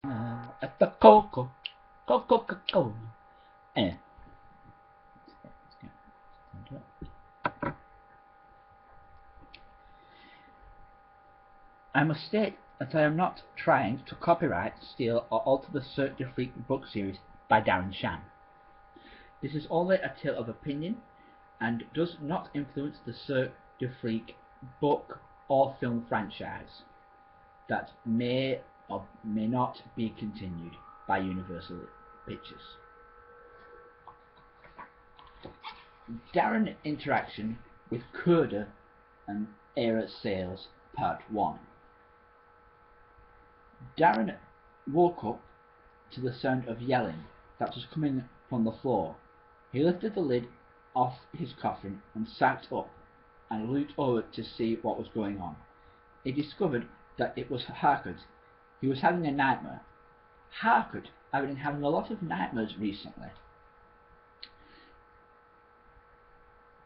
At the Coco, Coco, Coco. Anyway, I must state that I am not trying to copyright, steal, or alter the Cirque du Freak book series by Darren Shan. This is only a tale of opinion and does not influence the Cirque du Freak book or film franchise that may or may not be continued by Universal Pictures. Darren interaction with kurdra and arra sales, Part 1. Darren woke up to the sound of yelling that was coming from the floor. He lifted the lid off his coffin and sat up and looked over to see what was going on. He discovered that it was Harcourt. He was having a nightmare. Harcourt had been having a lot of nightmares recently,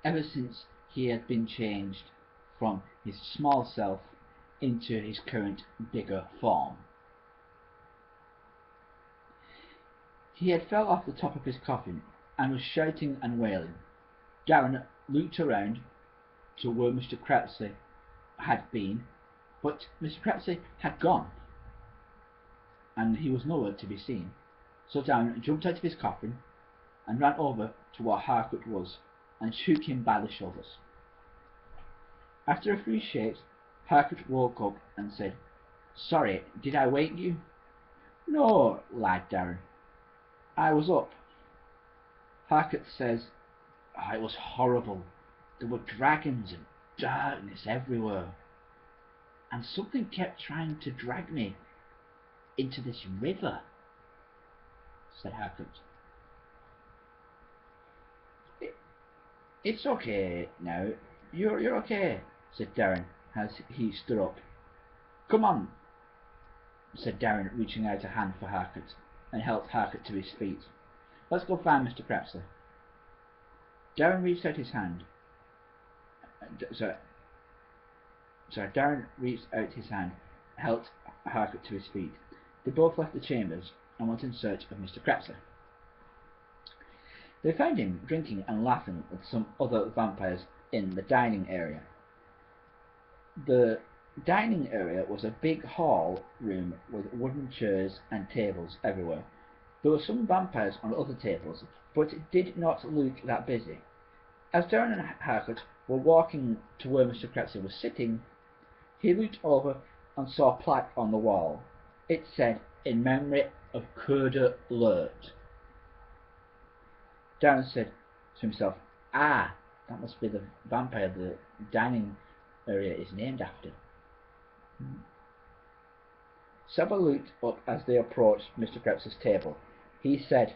ever since he had been changed from his small self into his current bigger form. He had fell off the top of his coffin and was shouting and wailing. Darren looked around to where Mr. Crapsey had been, but Mr. Crapsey had gone, and he was nowhere to be seen. So Darren jumped out of his coffin and ran over to where Harcourt was and shook him by the shoulders. After a few shakes, Harcourt woke up and said, "Sorry, did I wake you?" "No," lied Darren. "I was up." Harcourt says, "Oh, it was horrible. There were dragons and darkness everywhere. And something kept trying to drag me into this river," said Harcourt. "It's okay now. You're okay," said Darren as he stood up. "Come on," said Darren, reaching out a hand for Harcourt, and helped Harcourt to his feet. "Let's go find Mr. Crapsey." Darren reached out his hand. Darren reached out his hand, helped Harcourt to his feet. They both left the chambers and went in search of Mr. Crapsey. They found him drinking and laughing with some other vampires in the dining area. The dining area was a big hall room with wooden chairs and tables everywhere. There were some vampires on other tables, but it did not look that busy. As Darren and Harcourt were walking to where Mr. Crapsey was sitting, he looked over and saw a plaque on the wall. It said, "In memory of Kurdra Lurt." Darren said to himself, "Ah, that must be the vampire the dining area is named after." Saba looked up as they approached Mr. Crapsey's table. He said,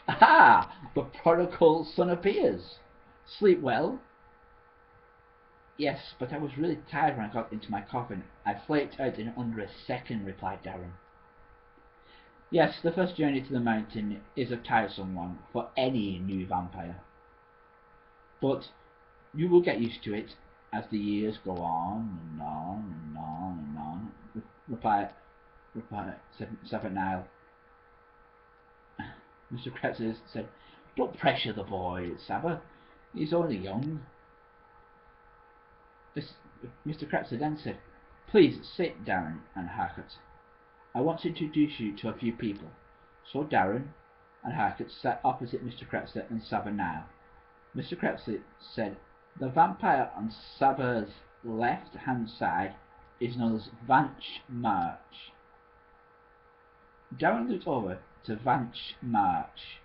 "Ah, the prodigal son appears. Sleep well?" "Yes, but I was really tired when I got into my coffin. I flaked out in under a second," replied Darren. "Yes, the first journey to the mountain is a tiresome one for any new vampire. But you will get used to it as the years go on and on and on and on," replied Savanail. Mr. Crapsey said, "Don't pressure the boy, Saba. He's only young." Mr. Crapsey then said, "Please sit, Darren and Harcourt. I want to introduce you to a few people." So Darren and Harcourt sat opposite Mr. Crapsey and Savanail. Mr. Crapsey said, "The vampire on Saba's left-hand side is known as Vanch March." Darren looked over to Vanch March,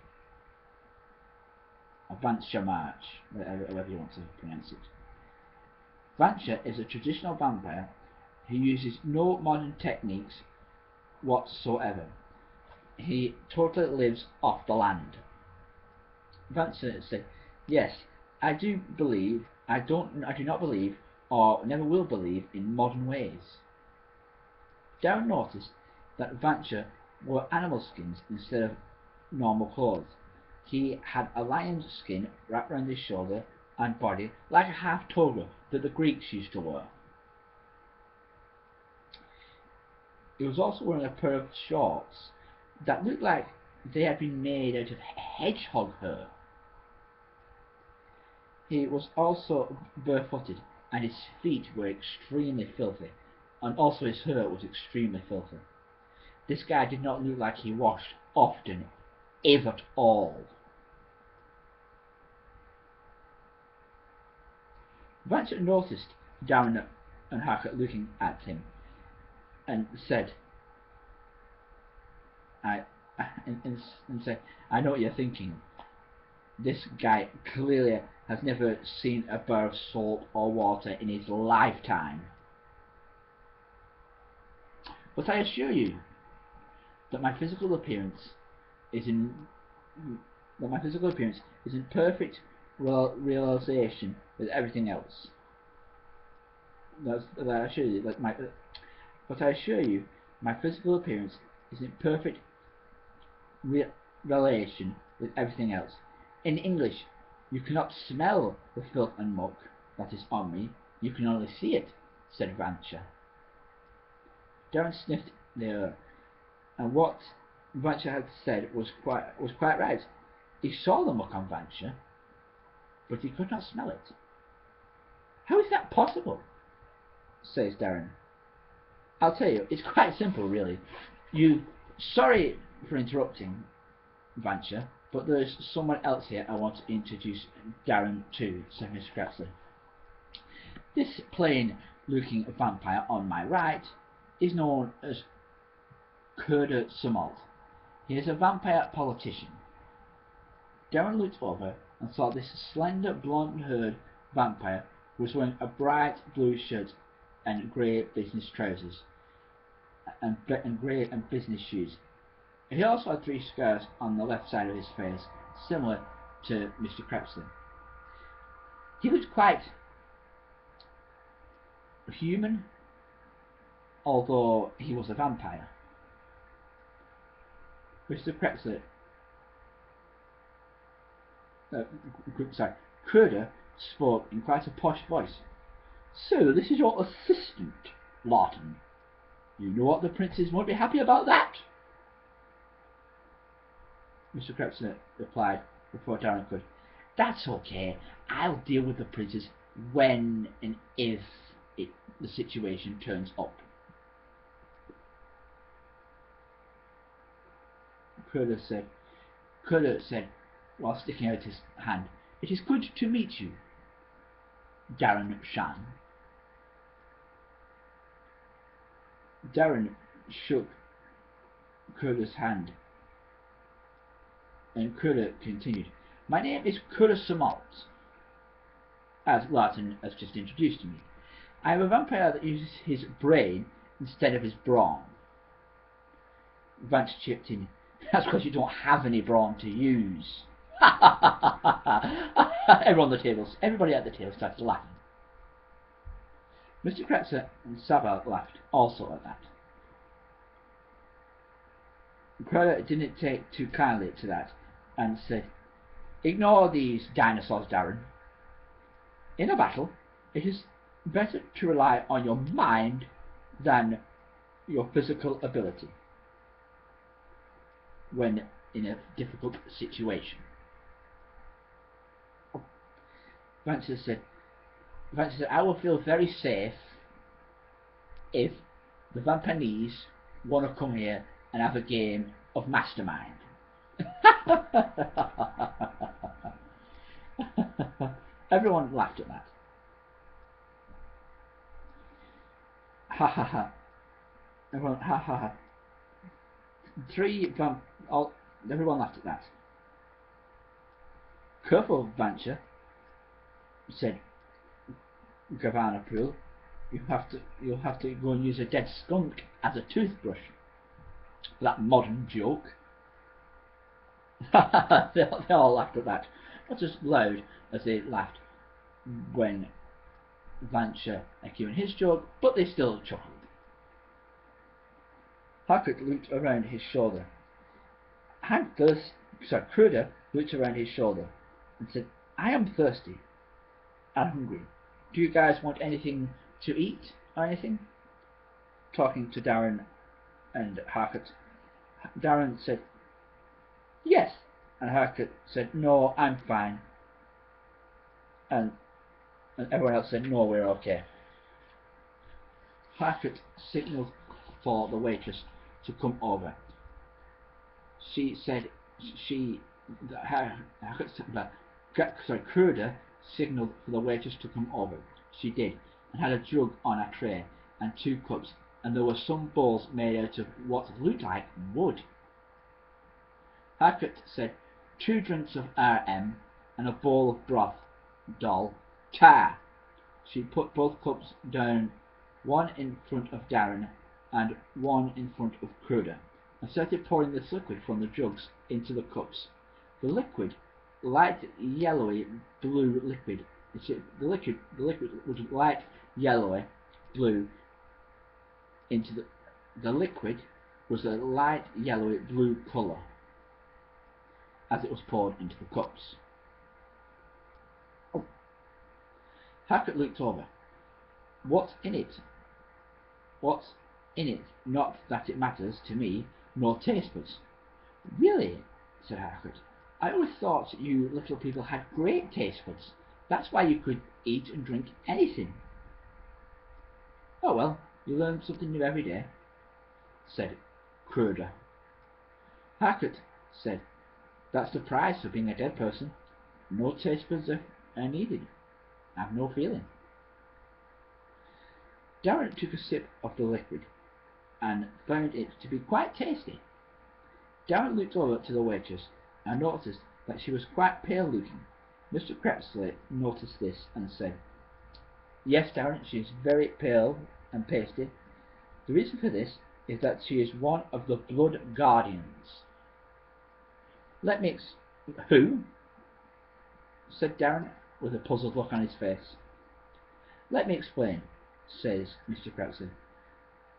or Vancha March, however you want to pronounce it. Vancha is a traditional vampire who uses no modern techniques whatsoever. He totally lives off the land. Vancha said, "Yes, I do not believe, or never will believe, in modern ways." Darren noticed that Vancha wore animal skins instead of normal clothes. He had a lion's skin wrapped around his shoulder and body like a half toga that the Greeks used to wear. He was also wearing a pair of shorts that looked like they had been made out of hedgehog hair. He was also barefooted, and his feet were extremely filthy, and also his hair was extremely filthy. This guy did not look like he washed often, if at all. Vancher noticed Darren and Hackett looking at him, and said, I know what you're thinking. This guy clearly has never seen a bar of salt or water in his lifetime. But I assure you that my physical appearance is in perfect realization with everything else. But I assure you, my physical appearance is in perfect relation with everything else. In English, you cannot smell the filth and muck that is on me, you can only see it, said Vancher. Darren sniffed the air, and what Vancher had said was quite right. He saw the muck on Vancher, but he could not smell it. How is that possible? Says Darren. I'll tell you, it's quite simple really. Sorry for interrupting, Vancher, but there's someone else here I want to introduce Darren to, said Mr. Crapsley. This plain-looking vampire on my right is known as Kurdra Sumalt. He is a vampire politician. Darren looked over and saw this slender, blonde-haired vampire who was wearing a bright blue shirt and grey business trousers and grey and business shoes. He also had 3 scars on the left side of his face, similar to Mr. Crapsley. He looked quite human, although he was a vampire. Mr. Crapsley, Kurdra spoke in quite a posh voice. So this is your assistant, Lawton. You know what, the princes won't be happy about that. Mr. Crapsley replied before Darren could. That's okay. I'll deal with the princes when and if the situation turns up. Kurdra said while sticking out his hand, It is good to meet you, Darren Shan. Darren shook Kurdra's hand, and Kurdra continued, My name is Kurdra Sumalt, as Lawton has just introduced to me. I am a vampire that uses his brain instead of his brawn. Vance chipped in, That's because you don't have any brawn to use. Everybody at the table started laughing. Mr. Kratzer and Sabah laughed also at that. Kurdra didn't take too kindly to that and said, Ignore these dinosaurs, Darren. In a battle, it is better to rely on your mind than your physical ability when in a difficult situation. Vance said, I will feel very safe if the Vampanese want to come here and have a game of Mastermind. Everyone laughed at that. Ha ha ha. Everyone, ha ha ha. Everyone laughed at that. Careful, Vancher, said Gavana Poole. You'll have to go and use a dead skunk as a toothbrush. That modern joke. they all laughed at that. Not as loud as they laughed when Vancher given his joke, but they still chuckled. Hackett looked around his shoulder. Kurdra looked around his shoulder and said, I am thirsty and hungry. Do you guys want anything to eat or anything? Talking to Darren And Darren said, yes. And Harcourt said, no, I'm fine. And everyone else said, no, we're okay. Harcourt signalled for the waitress to come over. She said Kurdra signalled for the waitress to come over. She did, and had a jug on a tray and 2 cups, and there were some bowls made out of what looked like wood. Harcourt said, 2 drinks of RM and a bowl of broth, doll, tar. She put both cups down, one in front of Darren and one in front of Kurdra, and started pouring this liquid from the jugs into the cups. The liquid, light yellowy blue liquid. The liquid was light yellowy blue into the liquid was a light yellowy blue colour as it was poured into the cups. Harcourt looked over. What's in it? What's in it? Not that it matters to me, nor taste buds. Really? Said Harcourt. I always thought you little people had great taste buds. That's why you could eat and drink anything. Oh well, you learn something new every day, said Kurdra. Harcourt said, that's the price for being a dead person. No taste buds are needed. I have no feeling. Darren took a sip of the liquid and found it to be quite tasty. Darren looked over to the waitress and noticed that she was quite pale looking. Mr. Crepsley noticed this and said, yes, Darren, she is very pale and pasty. The reason for this is that she is one of the Blood Guardians. Let me who? Said Darren, with a puzzled look on his face. Let me explain, says Mr. Crepsley.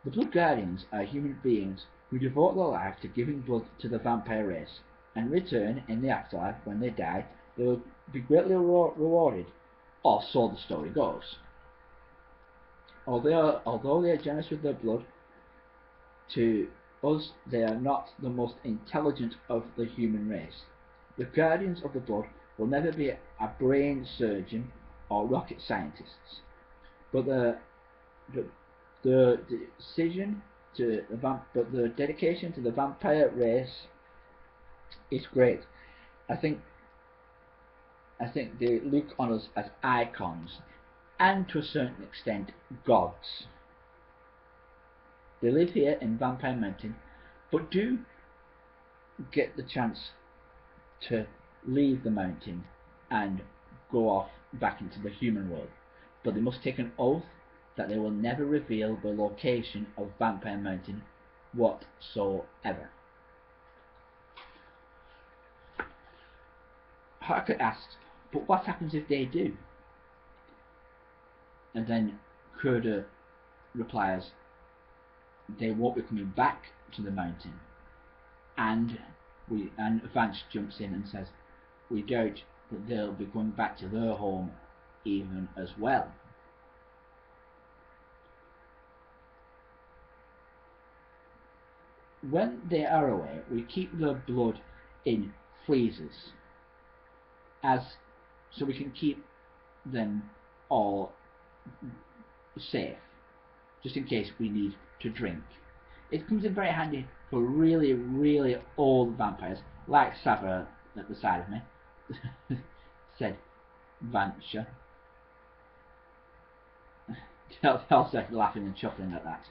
The Blood Guardians are human beings who devote their life to giving blood to the vampire race, and in return, in the afterlife, when they die, they will be greatly rewarded, or so the story goes. Although they are generous with their blood, to us they are not the most intelligent of the human race. The guardians of the blood will never be a brain surgeon or rocket scientists, but the dedication to the vampire race is great. I think they look on us as icons, and to a certain extent gods. They live here in Vampire Mountain, but do get the chance to leave the mountain and go off back into the human world, but they must take an oath that they will never reveal the location of Vampire Mountain whatsoever. Harcourt asked, but what happens if they do? And then Kurdra replies, they won't be coming back to the mountain. And Vance jumps in and says, we doubt that they'll be going back to their home even as well. When they are away, we keep their blood in freezers, so we can keep them all safe, just in case we need to drink. It comes in very handy for really, really old vampires, like Sava at the side of me, said Vancha. They all started laughing and chuckling at that.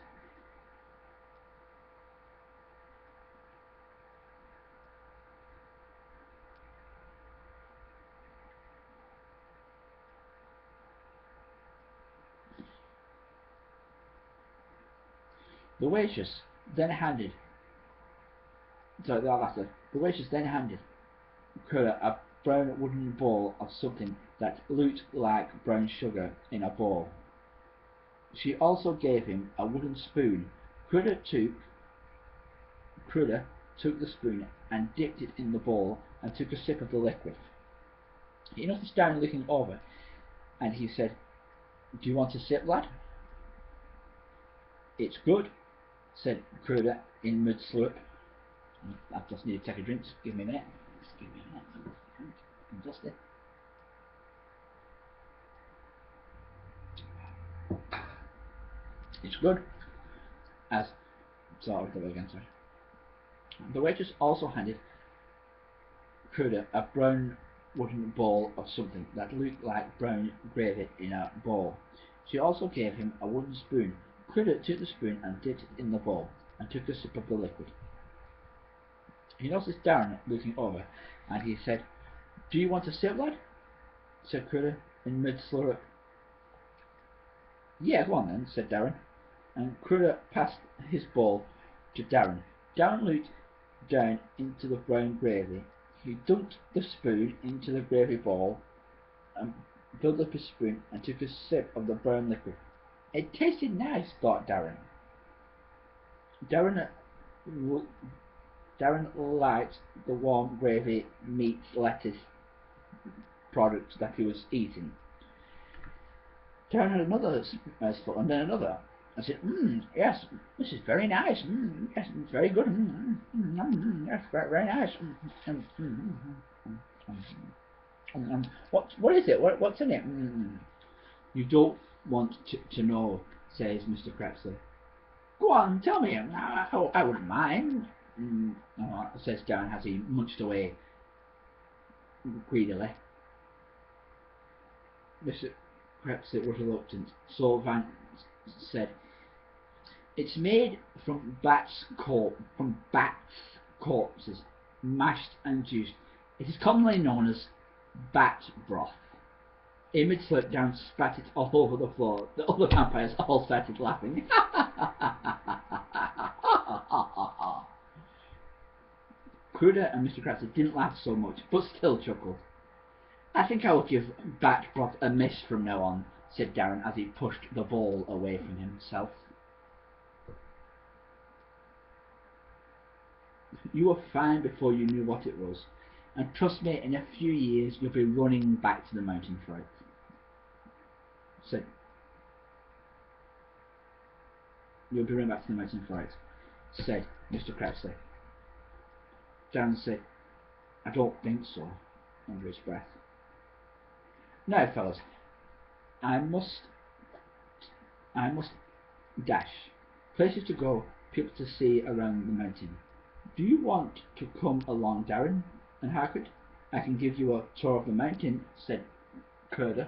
The waitress then handed Kurdra a brown wooden bowl of something that looked like brown sugar in a bowl. She also gave him a wooden spoon. Kurdra took the spoon and dipped it in the bowl and took a sip of the liquid. He noticed Darren looking over, and he said, do you want a sip, lad? It's good, said Kurdra, in mid-slurp. I just need to take a drink. Just give me a minute. Just give me a minute. I'm dusty. It's good. Sorry. The waitress also handed kurdra a brown wooden ball of something that looked like brown gravy in a bowl. She also gave him a wooden spoon. Kurdra took the spoon and dipped it in the bowl and took a sip of the liquid. He noticed Darren looking over, and he said, "Do you want a sip, lad?" said Kurdra in mid-slurp. "Yeah, go on then," said Darren, and Kurdra passed his bowl to Darren. Darren looked down into the brown gravy. He dunked the spoon into the gravy bowl and filled up his spoon and took a sip of the brown liquid. It tasted nice, thought Darren. Darren liked the warm gravy, meat, lettuce products that he was eating. Darren had another mouthful and then another. I said, yes, this is very nice. Yes, it's very good. Yes, very, very nice. What is it? What's in it? You don't want to know, says Mr. Crepsley. Go on, tell me. I wouldn't mind, says Darren as he munched away greedily. Mr. Crepsley was reluctant, so Vance said, "It's made from bats' corpses, mashed and juiced. It is commonly known as bat broth." Image slipped down, spat it all over the floor. The other vampires all started laughing. Kurdra and Mr. Crepsley didn't laugh so much, but still chuckled. "I think I will give bat broth a miss from now on," said Darren as he pushed the bowl away from himself. "You were fine before you knew what it was, and trust me, in a few years you'll be running back to the mountain for it," said Mr. Crepsley. Darren said, "I don't think so," under his breath. "Now, fellas, I must dash. Places to go, people to see around the mountain. Do you want to come along, Darren and Harcourt? I can give you a tour of the mountain," said Kurdra.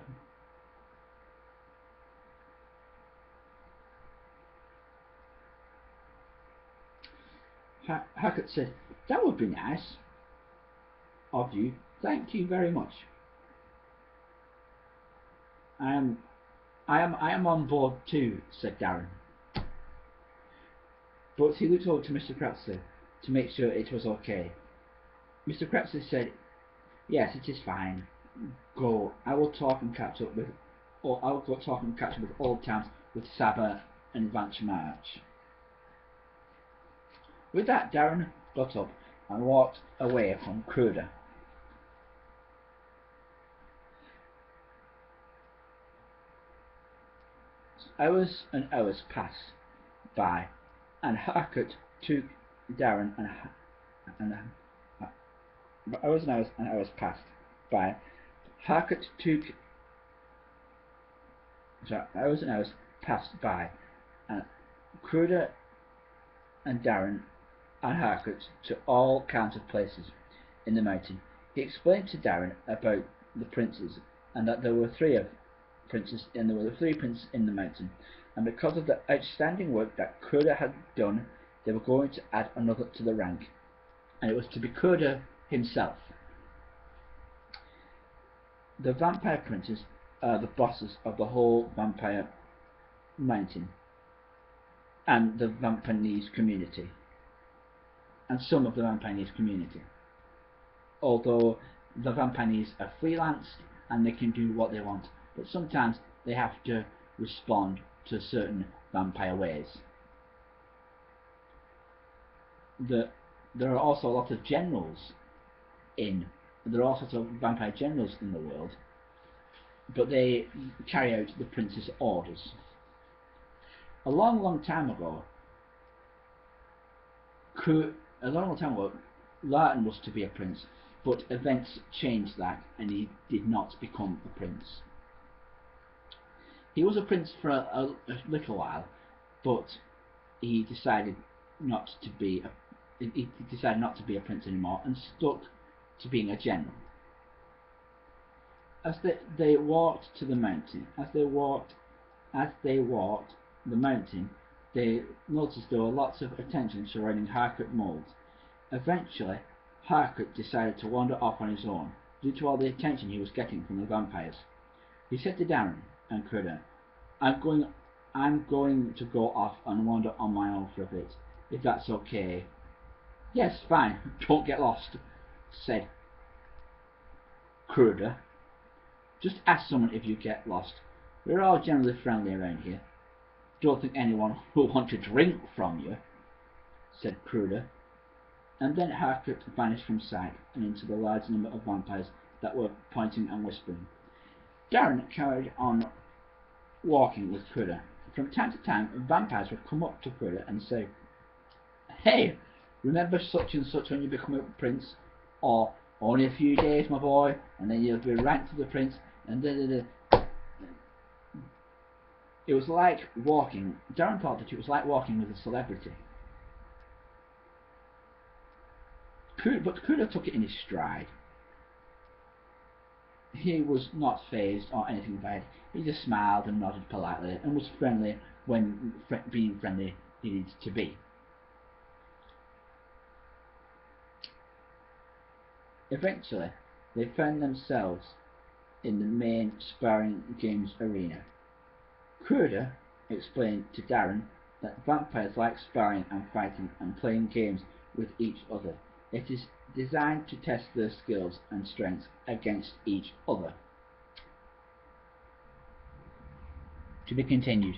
Harcourt said, "That would be nice of you. Thank you very much. I am on board too," said Darren. But he looked over to Mr. Crepsley to make sure it was okay. Mr. Crepsley said, "Yes, it is fine. Go. I will talk and catch up with Old Towns with Saba and Vance March." With that, Darren got up and walked away from Kurdra. Hours and hours passed by, and Harcourt took Darren and hours and hours passed by. Harcourt took hours and hours passed by, and Kurdra and Darren and Harcourt to all kinds of places in the mountain. He explained to Darren about the princes, and that there were three princes in the mountain, and because of the outstanding work that Kurdra had done, they were going to add another to the rank, and it was to be Kurdra himself. The vampire princes are the bosses of the whole vampire mountain and the Vampanese community, and some of the Vampanese community, although the Vampanese are freelanced and they can do what they want, but sometimes they have to respond to certain vampire ways. There are also a lot of generals there are all sorts of vampire generals in the world, but they carry out the prince's orders. A long, long time ago, A long time ago, Larton was to be a prince, but events changed that, and he did not become a prince. He was a prince for a little while, but he decided not to be he decided not to be a prince anymore and stuck to being a general. As they walked to the mountain, as they walked the mountain, they noticed there were lots of attention surrounding Harcourt Mould. Eventually, Harcourt decided to wander off on his own, due to all the attention he was getting from the vampires. He said to Darren and Kurdra, I'm going to go off and wander on my own for a bit, if that's okay. Yes, fine, don't get lost, said Kurdra. Just ask someone if you get lost. We're all generally friendly around here. Don't think anyone will want to drink from you, said Kurdra. And then Harcourt vanished from sight and into the large number of vampires that were pointing and whispering. Darren carried on walking with Kurdra. From time to time, vampires would come up to Kurdra and say, Hey, remember such and such when you become a prince? Or, only a few days, my boy, and then you'll be ranked to the prince, and It was like walking. Darren thought that it was like walking with a celebrity. But Kurdra took it in his stride. He was not fazed or anything by it. He just smiled and nodded politely and was friendly when being friendly needed to be. Eventually, they found themselves in the main sparring games arena. Kurdra explained to Darren that vampires like sparring and fighting and playing games with each other. It is designed to test their skills and strengths against each other. To be continued.